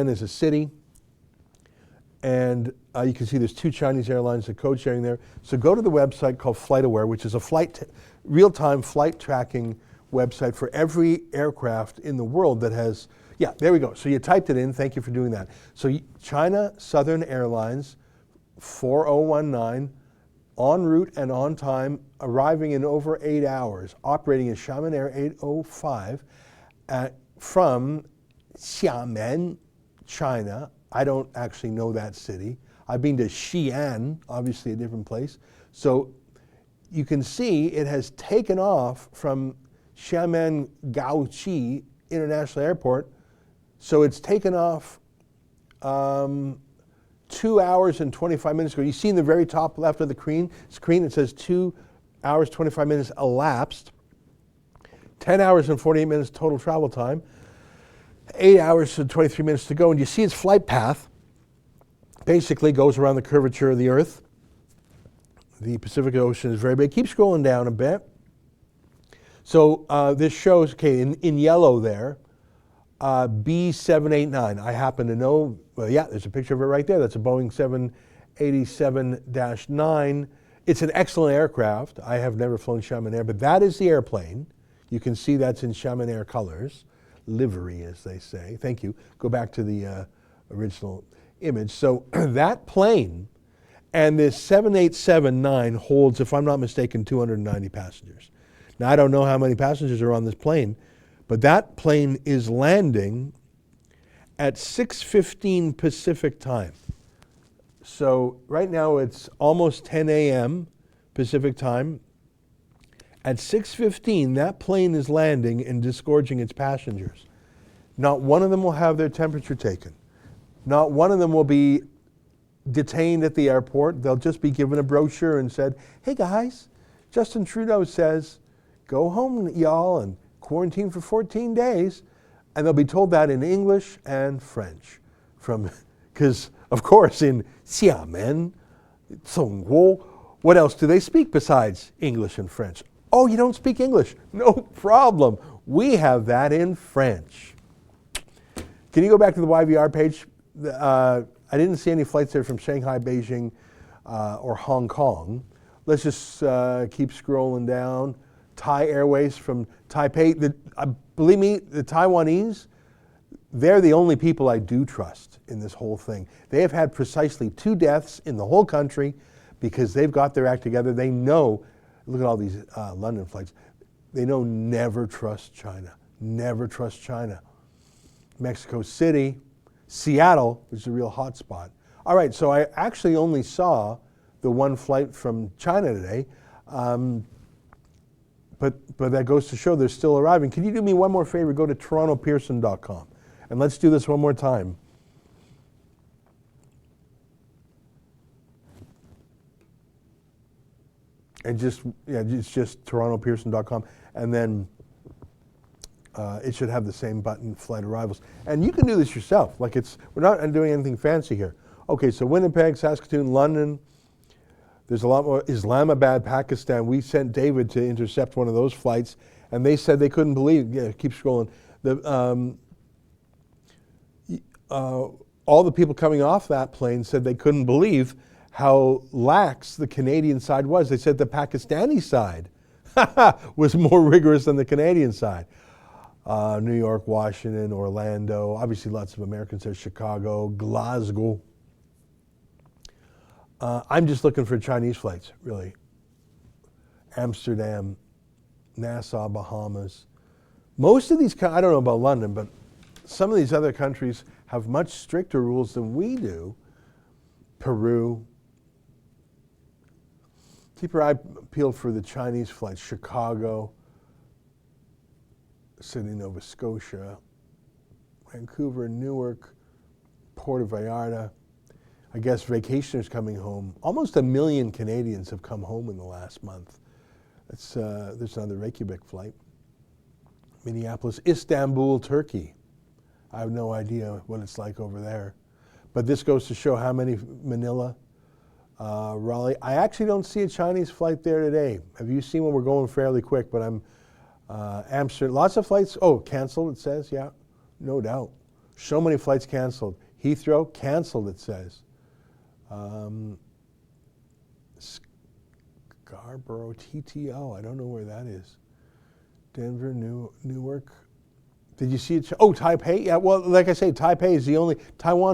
is a city. And you can see there's 2 Chinese airlines, the code sharing there. So go to the website called FlightAware, which is a real-time flight tracking website for every aircraft in the world that has, yeah, there we go. So you typed it in, thank you for doing that. So China Southern Airlines, 4019, en route and on time, arriving in over 8 hours, operating as Xiamen Air 805 from Xiamen, China. I don't actually know that city. I've been to Xi'an, obviously a different place. So you can see it has taken off from Xiamen Gaoqi International Airport. So it's taken off 2 hours and 25 minutes ago. You see in the very top left of the screen, it says 2 hours, 25 minutes elapsed. 10 hours and 48 minutes total travel time. 8 hours and 23 minutes to go. And you see its flight path basically goes around the curvature of the Earth. The Pacific Ocean is very big. Keep scrolling down a bit. So this shows, okay, in yellow there, B789. I happen to know, well, yeah, there's a picture of it right there. That's a Boeing 787-9. It's an excellent aircraft. I have never flown Chaminair, but that is the airplane. You can see that's in Chaminair colors, livery, as they say. Thank you. Go back to the original image. So that plane and this 787-9 holds, if I'm not mistaken, 290 passengers. Now, I don't know how many passengers are on this plane, but that plane is landing at 6:15 Pacific time. So right now it's almost 10 a.m. Pacific time. At 6:15, that plane is landing and disgorging its passengers. Not one of them will have their temperature taken. Not one of them will be detained at the airport. They'll just be given a brochure and said, hey guys, Justin Trudeau says, go home, y'all, and quarantine for 14 days. And they'll be told that in English and French. Because, of course, in Xiamen, Zhongguo, what else do they speak besides English and French? Oh, you don't speak English? No problem. We have that in French. Can you go back to the YVR page? I didn't see any flights there from Shanghai, Beijing, or Hong Kong. Let's just keep scrolling down. Thai Airways from Taipei. Believe me, the Taiwanese, they're the only people I do trust in this whole thing. They have had precisely 2 deaths in the whole country because they've got their act together. They know, look at all these London flights, they know never trust China. Never trust China. Mexico City, Seattle, which is a real hot spot. All right, so I actually only saw the one flight from China today, but that goes to show they're still arriving. Can you do me one more favor? Go to torontopearson.com, and let's do this one more time. And it's just torontopearson.com, and then it should have the same button, flight arrivals. And you can do this yourself. We're not doing anything fancy here. Okay, so Winnipeg, Saskatoon, London. There's a lot more. Islamabad, Pakistan. We sent David to intercept one of those flights, and they said they couldn't believe. Yeah, keep scrolling. All the people coming off that plane said they couldn't believe how lax the Canadian side was. They said the Pakistani side was more rigorous than the Canadian side. New York, Washington, Orlando, obviously lots of Americans there, Chicago, Glasgow. I'm just looking for Chinese flights, really. Amsterdam, Nassau, Bahamas. Most of these, I don't know about London, but some of these other countries have much stricter rules than we do. Peru. Keep your eye peeled for the Chinese flights. Chicago, Sydney, Nova Scotia, Vancouver, Newark, Puerto Vallarta. I guess vacationers coming home. Almost 1 million Canadians have come home in the last month. There's another Reykjavik flight. Minneapolis, Istanbul, Turkey. I have no idea what it's like over there. But this goes to show how many. Manila, Raleigh. I actually don't see a Chinese flight there today. Have you seen one? We're going fairly quick, but I'm Amsterdam. Lots of flights. Oh, canceled, it says. Yeah, no doubt. So many flights canceled. Heathrow, canceled, it says. Scarborough, TTO. I don't know where that is. Denver, Newark. Did you see it? Oh, Taipei. Yeah. Well, like I say, Taiwan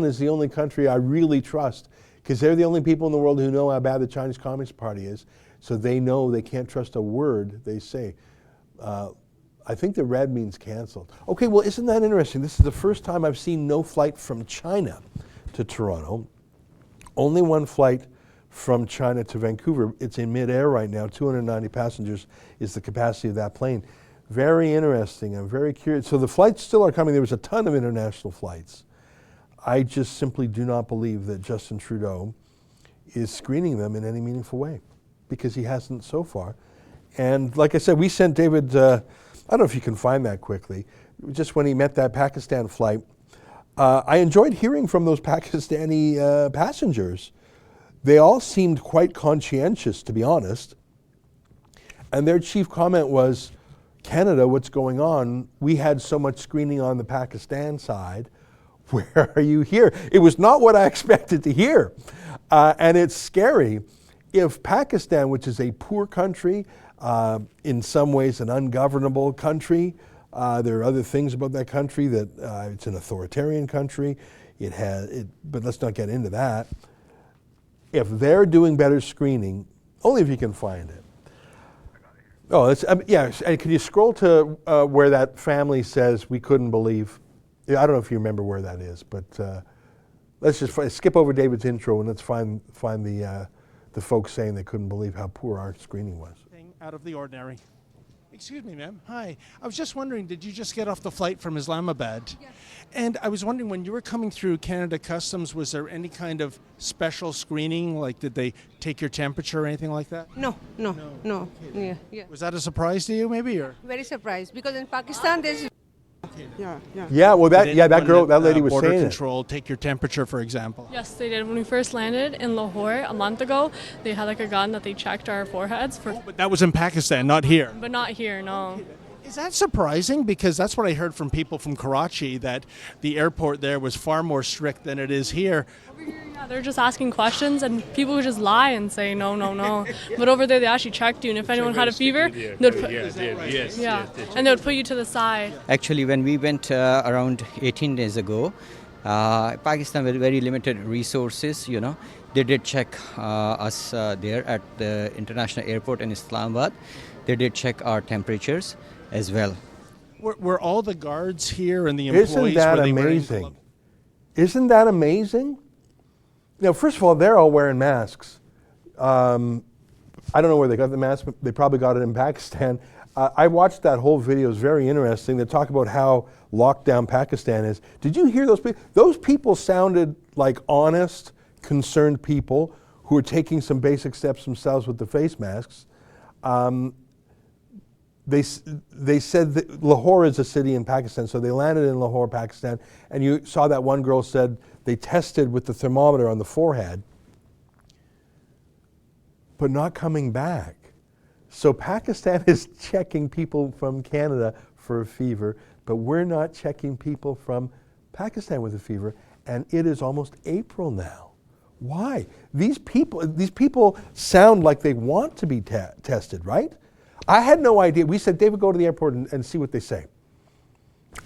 is the only country I really trust because they're the only people in the world who know how bad the Chinese Communist Party is. So they know they can't trust a word they say. I think the red means canceled. Okay, well, isn't that interesting? This is the first time I've seen no flight from China to Toronto. Only one flight from China to Vancouver. It's in midair right now. 290 passengers is the capacity of that plane. Very interesting. I'm very curious. So the flights still are coming. There was a ton of international flights. I just simply do not believe that Justin Trudeau is screening them in any meaningful way, because he hasn't so far. And like I said, we sent David, I don't know if you can find that quickly, just when he met that Pakistan flight. I enjoyed hearing from those Pakistani passengers. They all seemed quite conscientious, to be honest. And their chief comment was, Canada, what's going on? We had so much screening on the Pakistan side. Where are you here? It was not what I expected to hear. And it's scary. If Pakistan, which is a poor country, in some ways an ungovernable country, there are other things about that country that it's an authoritarian country. But let's not get into that. If they're doing better screening, only if you can find it. Oh, yeah. And can you scroll to where that family says we couldn't believe? I don't know if you remember where that is, but let's just skip over David's intro and let's find the folks saying they couldn't believe how poor our screening was. Out of the ordinary. Excuse me, ma'am. Hi. I was just wondering, did you just get off the flight from Islamabad? Yes. And I was wondering, when you were coming through Canada Customs, was there any kind of special screening? Like, did they take your temperature or anything like that? No. Okay. Yeah. Was that a surprise to you, maybe, or? Very surprised, because in Pakistan there's. Yeah. Well, that lady was border saying control take your temperature, for example. Yes, they did. When we first landed in Lahore a month ago, they had like a gun that they checked our foreheads for. But that was in Pakistan, not here. But not here, no. Is that surprising? Because that's what I heard from people from Karachi, that the airport there was far more strict than it is here. Yeah, they're just asking questions, and people would just lie and say no. But over there, they actually checked you, and if anyone had a fever, they'd put, and they would put you to the side. Actually, when we went around 18 days ago, Pakistan with very limited resources, they did check us there at the international airport in Islamabad. They did check our temperatures as well. Were all the guards here and the employees? Isn't that amazing? Isn't that amazing? First of all, they're all wearing masks. I don't know where they got the mask. They probably got it in Pakistan. I watched that whole video. It's very interesting. They talk about how locked down Pakistan is. Did you hear those people? Those people sounded like honest, concerned people who are taking some basic steps themselves with the face masks. They said that Lahore is a city in Pakistan, so they landed in Lahore, Pakistan, and you saw that one girl said they tested with the thermometer on the forehead, but not coming back. So Pakistan is checking people from Canada for a fever, but we're not checking people from Pakistan with a fever, and it is almost April now. Why? These people sound like they want to be tested, right? I had no idea. We said, David, go to the airport and see what they say.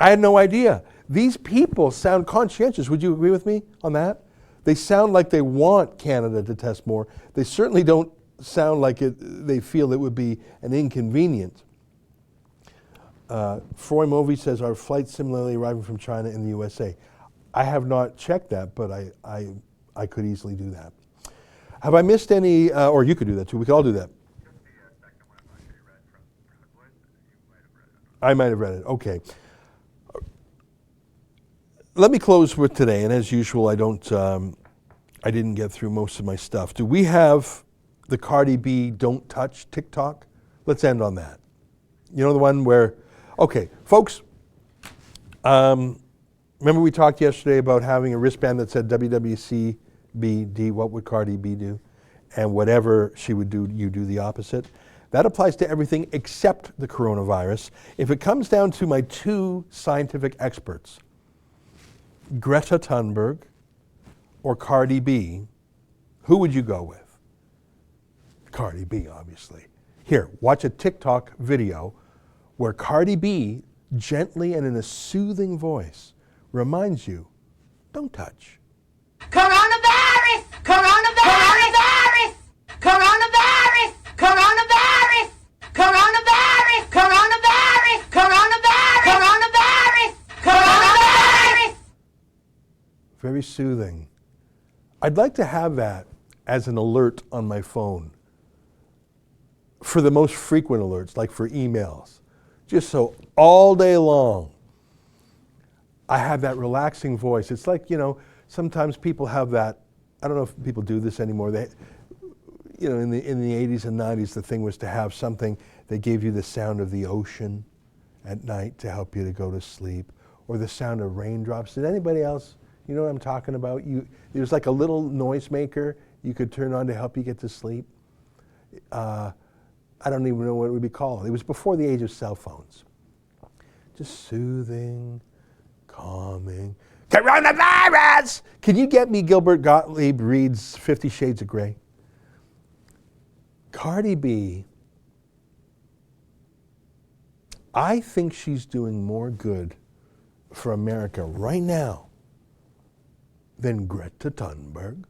I had no idea. These people sound conscientious. Would you agree with me on that? They sound like they want Canada to test more. They certainly don't sound like they feel it would be an inconvenience. Froy Movie says, our flight similarly arriving from China in the USA. I have not checked that, but I could easily do that. Have I missed any, or you could do that too, we could all do that. I might have read it, okay. Let me close with today, and as usual, I didn't get through most of my stuff. Do we have the Cardi B Don't Touch TikTok? Let's end on that. You know the one where, okay, folks, remember we talked yesterday about having a wristband that said WWCBD, what would Cardi B do? And whatever she would do, you do the opposite. That applies to everything except the coronavirus. If it comes down to my two scientific experts, Greta Thunberg or Cardi B, who would you go with? Cardi B, obviously. Here, watch a TikTok video where Cardi B, gently and in a soothing voice, reminds you, don't touch. Coronavirus! Coronavirus! Coronavirus! Coronavirus! Coronavirus! Coronavirus! Coronavirus! Coronavirus! Coronavirus! Coronavirus! Very soothing. I'd like to have that as an alert on my phone for the most frequent alerts, like for emails. Just so all day long, I have that relaxing voice. It's like, sometimes people have that, I don't know if people do this anymore. They, in the 80s and 90s, the thing was to have something that gave you the sound of the ocean at night to help you to go to sleep, or the sound of raindrops. Did anybody else, you know what I'm talking about? There's like a little noisemaker you could turn on to help you get to sleep. I don't even know what it would be called. It was before the age of cell phones. Just soothing, calming. Coronavirus! Can you get me Gilbert Gottlieb Reed's 50 Shades of Grey? Cardi B, I think she's doing more good for America right now than Greta Thunberg.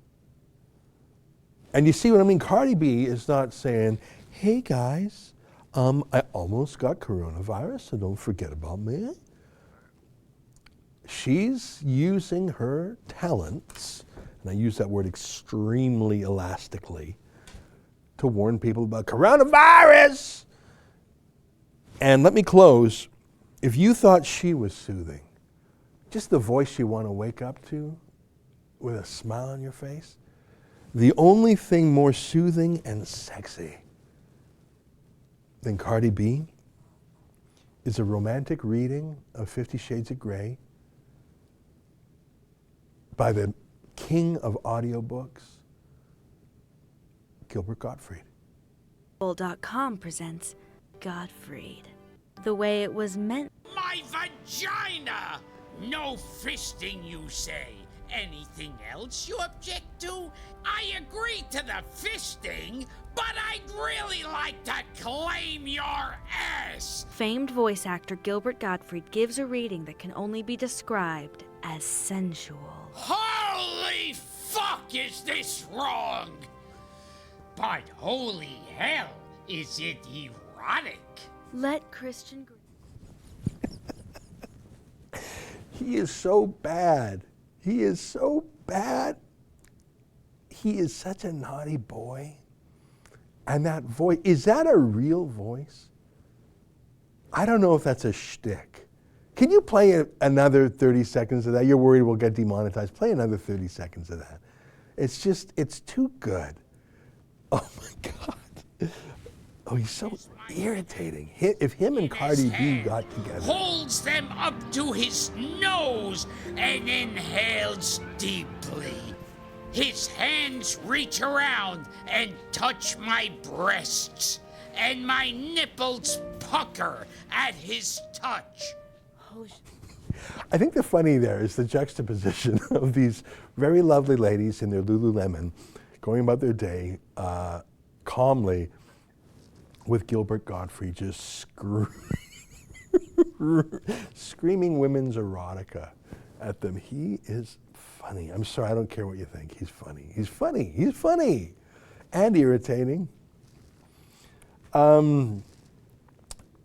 And you see what I mean? Cardi B is not saying, hey guys, I almost got coronavirus, so don't forget about me. She's using her talents, and I use that word extremely elastically, to warn people about coronavirus. And let me close. If you thought she was soothing, just the voice you want to wake up to with a smile on your face, the only thing more soothing and sexy than Cardi B is a romantic reading of 50 Shades of Grey by the king of audiobooks, Gilbert Gottfried. .com presents Gottfried, the way it was meant. My vagina! No fisting, you say. Anything else you object to? I agree to the fisting, but I'd really like to claim your ass! Famed voice actor Gilbert Gottfried gives a reading that can only be described as sensual. Holy fuck, is this wrong? But holy hell, is it erotic? Let Christian... He is so bad. He is so bad. He is such a naughty boy. And that voice, is that a real voice? I don't know if that's a shtick. Can you play another 30 seconds of that? You're worried we'll get demonetized. Play another 30 seconds of that. It's just, it's too good. Oh my God. Oh, he's so irritating. If him and Cardi B got together. Holds them up to his nose and inhales deeply. His hands reach around and touch my breasts, and my nipples pucker at his touch. I think the funny there is the juxtaposition of these very lovely ladies in their Lululemon going about their day calmly, with Gilbert Gottfried just screaming women's erotica at them. He is funny. I'm sorry, I don't care what you think. He's funny. He's funny. He's funny. And irritating. MDA,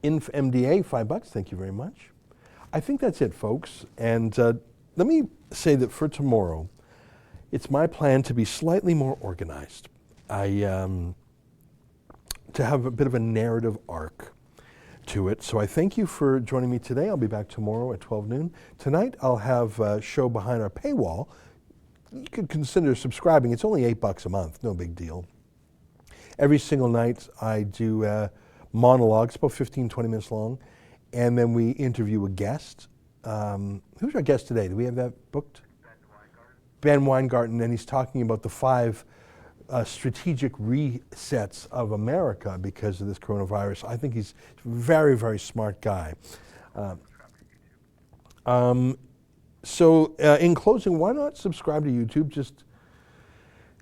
$5. Thank you very much. I think that's it, folks. And let me say that for tomorrow, it's my plan to be slightly more organized. To have a bit of a narrative arc to it. So I thank you for joining me today. I'll be back tomorrow at 12 noon. Tonight I'll have a show behind our paywall. You could consider subscribing. It's only $8 a month, no big deal. Every single night I do monologues, about 15, 20 minutes long, and then we interview a guest. Who's our guest today? Do we have that booked? Ben Weingarten, and he's talking about the 5 strategic resets of America because of this coronavirus. I think he's a very, very smart guy. So in closing, why not subscribe to YouTube? Just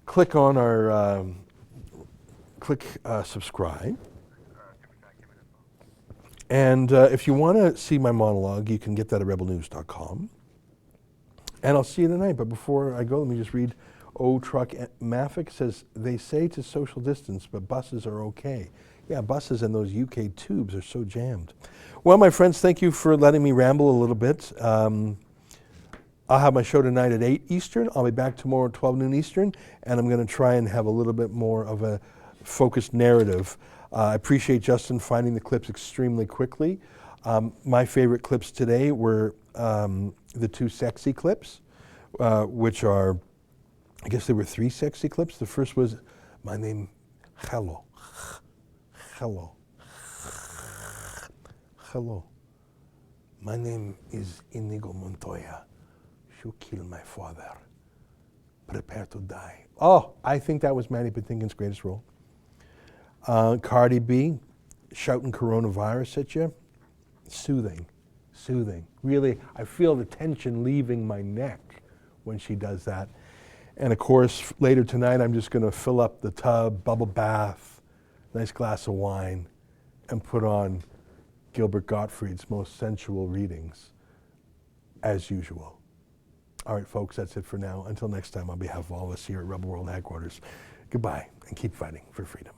click on our, subscribe. And if you want to see my monologue, you can get that at rebelnews.com. And I'll see you tonight. But before I go, let me just read Truck Maffick says, they say to social distance, but buses are okay. Yeah, buses and those UK tubes are so jammed. Well, my friends, thank you for letting me ramble a little bit. I'll have my show tonight at 8 Eastern. I'll be back tomorrow at 12 noon Eastern, and I'm going to try and have a little bit more of a focused narrative. I appreciate Justin finding the clips extremely quickly. My favorite clips today were the two sexy clips, which are, I guess there were 3 sexy clips. The first was, my name, hello, hello, hello. My name is Inigo Montoya. You killed my father. Prepare to die. Oh, I think that was Mandy Patinkin's greatest role. Cardi B, shouting coronavirus at you. Soothing, soothing. Really, I feel the tension leaving my neck when she does that. And of course, later tonight, I'm just going to fill up the tub, bubble bath, nice glass of wine, and put on Gilbert Gottfried's most sensual readings, as usual. All right, folks, that's it for now. Until next time, on behalf of all of us here at Rebel World Headquarters, goodbye, and keep fighting for freedom.